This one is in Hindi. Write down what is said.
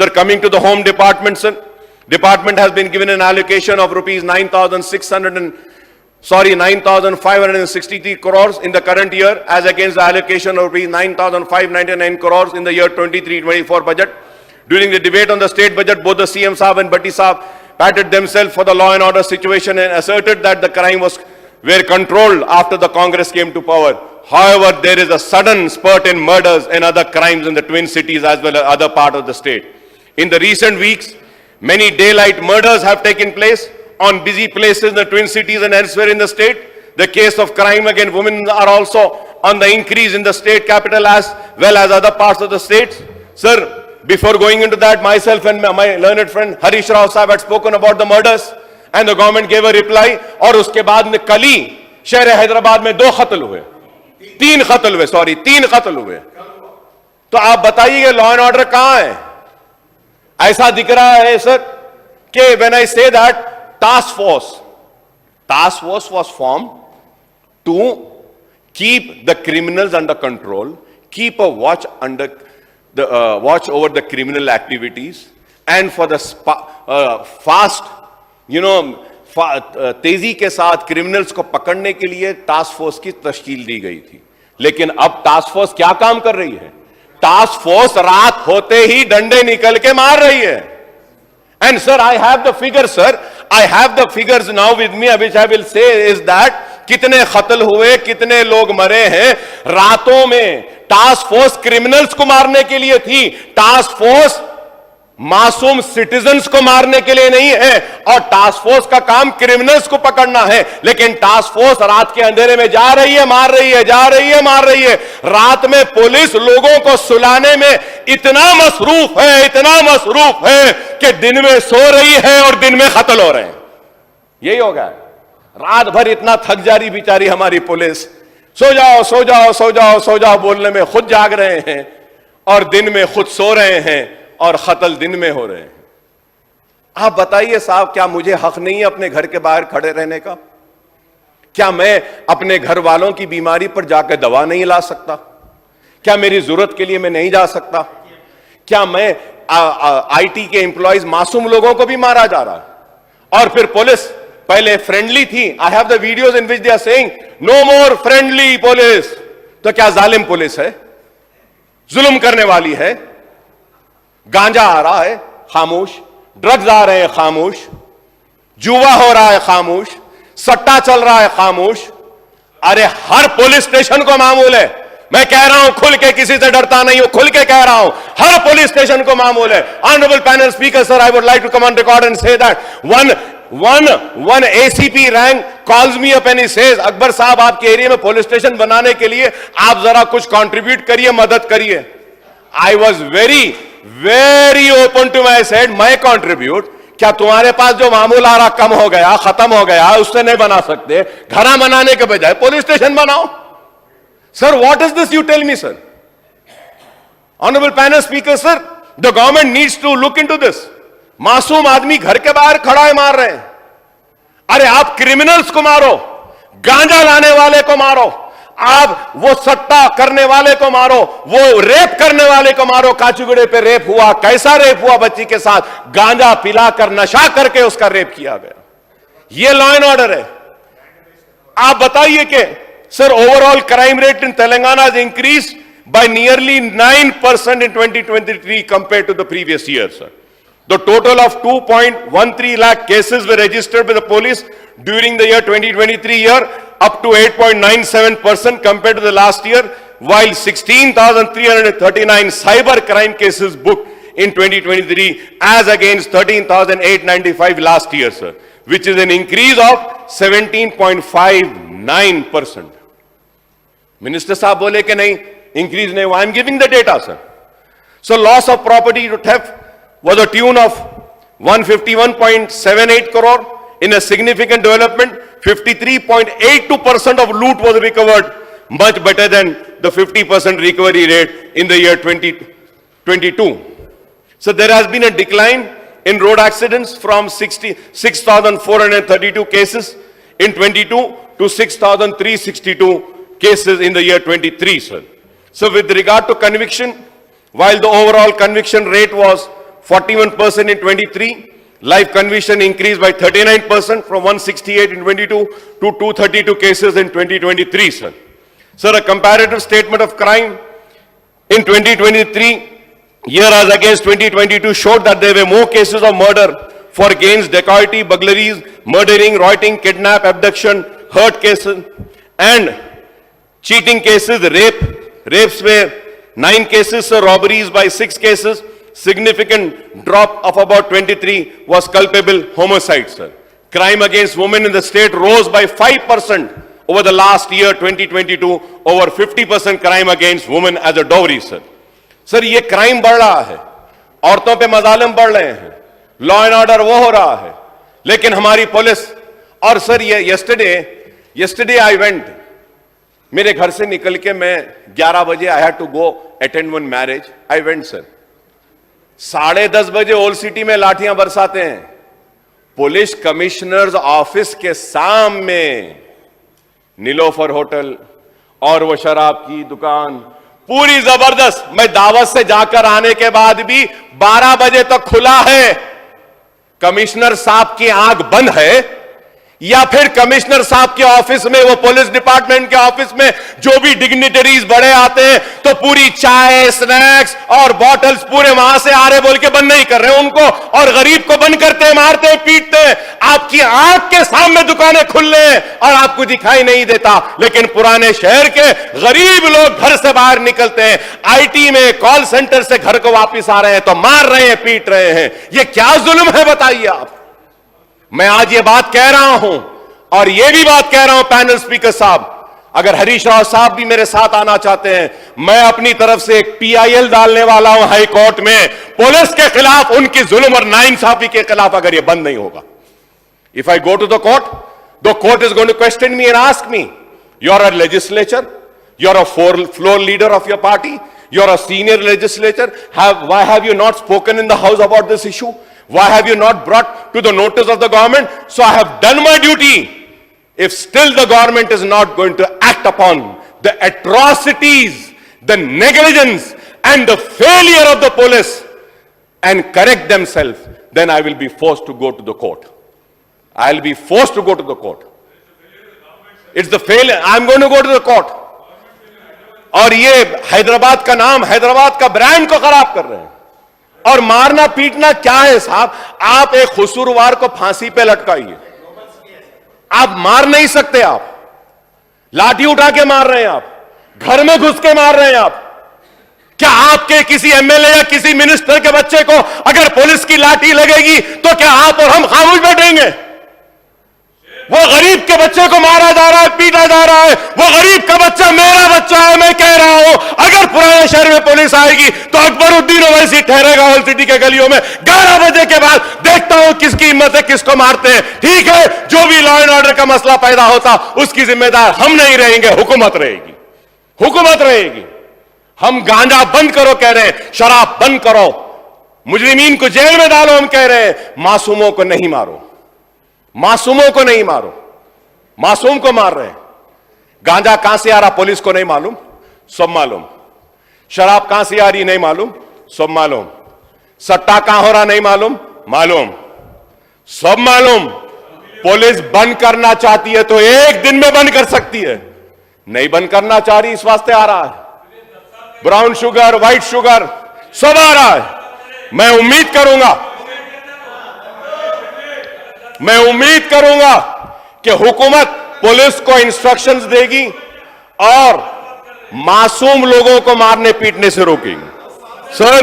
Sir, coming to the home department, sir, department has been given an allocation of rupees 9,563 crores in the current year, as against the allocation of rupees 9,599 crores in the year 23-24 budget. During the debate on the state budget, both the CM Saab and Bhatti Saab patted themselves for the law and order situation and asserted that the crime were controlled after the Congress came to power. However, there is a sudden spurt in murders and other crimes in the twin cities as well as other parts of the state. In the recent weeks, many daylight murders have taken place on busy places in the twin cities and elsewhere in the state. The case of crime against women are also on the increase in the state capital as well as other parts of the state. Sir, before going into that, myself and my learned friend Harish Rao Sahib had spoken about the murders and the government gave a reply. और उसके बाद में कल ही शहर हैदराबाद में 3 कत्ल हुए. तो आप बताइए लॉ एंड ऑर्डर कहां है? ऐसा दिख रहा है सर कि when I say that task force was formed to keep the criminals under control, keep a watch over the criminal activities, and for the fast, तेजी के साथ क्रिमिनल्स को पकड़ने के लिए टास्क फोर्स की तश्कील दी गई थी. लेकिन अब टास्क फोर्स क्या काम कर रही है? टास्क फोर्स रात होते ही डंडे निकल के मार रही है. And sir, I have the figures, sir. I have the figures now with me, which I will say is that कितने कत्ल हुए, कितने लोग मरे हैं. रातों में टास्क फोर्स क्रिमिनल्स को मारने के लिए थी. टास्क फोर्स मासूम सिटीजन्स को मारने के लिए नहीं है. और टास्क फोर्स का काम क्रिमिनल्स को पकड़ना है. लेकिन टास्क फोर्स रात के अंधेरे में जा रही है, मार रही है, जा रही है, मार रही है. रात में पुलिस लोगों को सुलाने में इतना मसरूफ है कि दिन में सो रही है और दिन में कत्ल हो रहे हैं. यही होगा. रात भर इतना थक जा रही बेचारी हमारी पुलिस. सो जाओ सो जाओ सो जाओ सो जाओ बोलने में खुद जाग रहे हैं और दिन में खुद सो रहे हैं और कत्ल दिन में हो रहे हैं. आप बताइए साहब, क्या मुझे हक नहीं है अपने घर के बाहर खड़े रहने का? क्या मैं अपने घर वालों की बीमारी पर जाकर दवा नहीं ला सकता? क्या मेरी जरूरत के लिए मैं नहीं जा सकता? क्या मैं आईटी के एम्प्लॉयज मासूम लोगों को भी मारा जा रहा है? और फिर पुलिस पहले फ्रेंडली थी. I have the videos in which they are saying no more friendly police. तो क्या जालिम पुलिस है? जुल्म करने वाली है? गांजा आ रहा है, खामोश. ड्रग्स आ रहे हैं, खामोश. जुआ हो रहा है, खामोश. सट्टा चल रहा है, खामोश. अरे हर पुलिस स्टेशन को मामूल है. मैं कह रहा हूं खुल के, किसी से डरता नहीं हूं, खुल के कह रहा हूं, हर पुलिस स्टेशन को मामूल है. Honourable panel speaker sir, I would like to come on record and say that one ACP rank calls me up and he says, Akbar साहब आपके एरिया में पुलिस स्टेशन बनाने के लिए आप जरा कुछ कंट्रीब्यूट करिए, मदद करिए. I was very open to my said, मैं कंट्रीब्यूट. क्या तुम्हारे पास जो मामूल आ रहा कम हो गया, खत्म हो गया, उससे नहीं बना सकते? घरा बनाने के बजाय पुलिस स्टेशन बनाओ. Sir, what is this? You tell me sir. Honourable panel speaker sir, the government needs to look into this. मासूम आदमी घर के बाहर खड़ा है, मार रहे हैं. अरे आप क्रिमिनल्स को मारो, गांजा लाने वाले को मारो, आप वो सट्टा करने वाले को मारो, वो रेप करने वाले को मारो. काचीगुड़े पे रेप हुआ, कैसा रेप हुआ? बच्ची के साथ गांजा पिलाकर, नशा करके उसका रेप किया गया. ये लॉ एंड ऑर्डर है. आप बताइए कि sir, overall crime rate in Telangana has increased by nearly 9% in 2023 compared to the previous year, sir. The total of 2.13 lakh cases were registered by the police during the year 2023 year, up to 8.97% compared to the last year, while 16,339 cyber crime cases booked in 2023 as against 13,895 last year, sir, which is an increase of 17.59%. Minister साहब बोले कि नहीं, increase नहीं हुआ. I am giving the data, sir. So loss of property to theft was a tune of 151.78 crore. In a significant development, 53.82% of loot was recovered, much better than the 50% recovery rate in the year 2022. So there has been a decline in road accidents from 6,432 cases in 22 to 6,362 cases in the year 23, sir. So with regard to conviction, while the overall conviction rate was 41% in 23. Life conviction increased by 39% from 168 in 22 to 232 cases in 2023, sir. Sir, a comparative statement of crime in 2023, year as against 2022, showed that there were more cases of murder, forgeries, dacoity, burglaries, murdering, rioting, kidnap, abduction, hurt cases, and cheating cases, rapes were 9 cases, sir, robberies by 6 cases, significant drop of about 23 was culpable homicide, sir. Crime against women in the state rose by 5% over the last year, 2022, over 50% crime against women as a dowry, sir. Sir ये क्राइम बढ़ रहा है, औरतों पे मजालिम बढ़ रहे हैं, लॉ एंड ऑर्डर वो हो रहा है, लेकिन हमारी पुलिस और सर ये yesterday I went, मेरे घर से निकल के मैं 11 बजे I had to go attend one marriage, I went sir, 10:30 बजे ओल्ड सिटी में लाठियां बरसाते हैं, पुलिस कमिश्नर्स ऑफिस के सामने नीलोफर होटल और वो शराब की दुकान पूरी जबरदस्त, मैं दावत से जाकर आने के बाद भी 12 बजे तक खुला है। कमिश्नर साहब की आंख बंद है या फिर कमिश्नर साहब के ऑफिस में, वो पुलिस डिपार्टमेंट के ऑफिस में जो भी डिग्निटरीज बड़े आते हैं तो पूरी चाय, स्नैक्स और बॉटल्स पूरे वहां से आ रहे बोल के बंद नहीं कर रहे उनको, और गरीब को बंद करते हैं, मारते हैं, पीटते हैं। आपकी आंख के सामने दुकानें खुल रही हैं और आपको दिखाई नहीं देता, लेकिन पुराने शहर के गरीब लोग घर से बाहर निकलते हैं, आईटी में कॉल सेंटर से घर को वापिस आ रहे हैं तो मार रहे हैं, पीट रहे हैं। यह क्या जुल्म है बताइए आप। मैं आज ये बात कह रहा हूं और ये भी बात कह रहा हूं पैनल स्पीकर साहब, अगर हरीश राव साहब भी मेरे साथ आना चाहते हैं, मैं अपनी तरफ से एक PIL डालने वाला हूं हाई कोर्ट में, पुलिस के खिलाफ, उनकी जुल्म और नाइंसाफी के खिलाफ, अगर ये बंद नहीं होगा। If I go to the court is going to question me and ask me, you are a legislature, you are a floor leader of your party, you are a senior legislature, why have you not spoken in the house about this issue? Why have you not brought to the notice of the government? So I have done my duty. If still the government is not going to act upon the atrocities, the negligence and the failure of the police and correct themselves, then I will be forced to go to the court. I'll be forced to go to the court. It's the failure. I'm going to go to the court. और ये हैदराबाद का नाम, हैदराबाद का ब्रांड को खराब कर रहे हैं। और मारना पीटना क्या है साहब? आप एक कसूरवार को फांसी पे लटकाइए, आप मार नहीं सकते, आप लाठी उठा के मार रहे हैं, आप घर में घुस के मार रहे हैं। आप क्या आपके किसी MLA या किसी मिनिस्टर के बच्चे को अगर पुलिस की लाठी लगेगी तो क्या आप और हम खामोश बैठेंगे? वो गरीब के बच्चे को मारा जा रहा है, पीटा जा रहा है, वो गरीब का बच्चा मेरा बच्चा है। मैं कह रहा हूं अगर पुराने शहर में पुलिस आएगी तो अकबरुद्दीन ओवैसी ठहरेगा ओल्ड सिटी के गलियों में 11 बजे के बाद, देखता हूं किसकी हिम्मत है, किसको मारते हैं। ठीक है, जो भी लॉ एंड ऑर्डर का मसला पैदा होता उसकी जिम्मेदार हम नहीं रहेंगे, हुकूमत रहेगी, हुकूमत रहेगी। हम गांजा बंद करो कह रहे हैं, शराब बंद करो, मुजरिमीन को जेल में डालो हम कह रहे हैं, मासूमों को नहीं मारो, मासूमों को नहीं मारो। मासूम को मार रहे हैं। गांजा कहां से आ रहा पुलिस को नहीं मालूम, सब मालूम। शराब कहां से आ रही नहीं मालूम, सब मालूम। सट्टा कहां हो रहा नहीं मालूम, मालूम, सब मालूम। पुलिस बंद करना चाहती है तो एक दिन में बंद कर सकती है, नहीं बंद करना चाह रही, इस वास्ते आ रहा है। ब्राउन शुगर, व्हाइट शुगर सब आ रहा है। मैं उम्मीद करूंगा कि हुकूमत पुलिस को इंस्ट्रक्शंस देगी और मासूम लोगों को मारने पीटने से रोकेगी। सर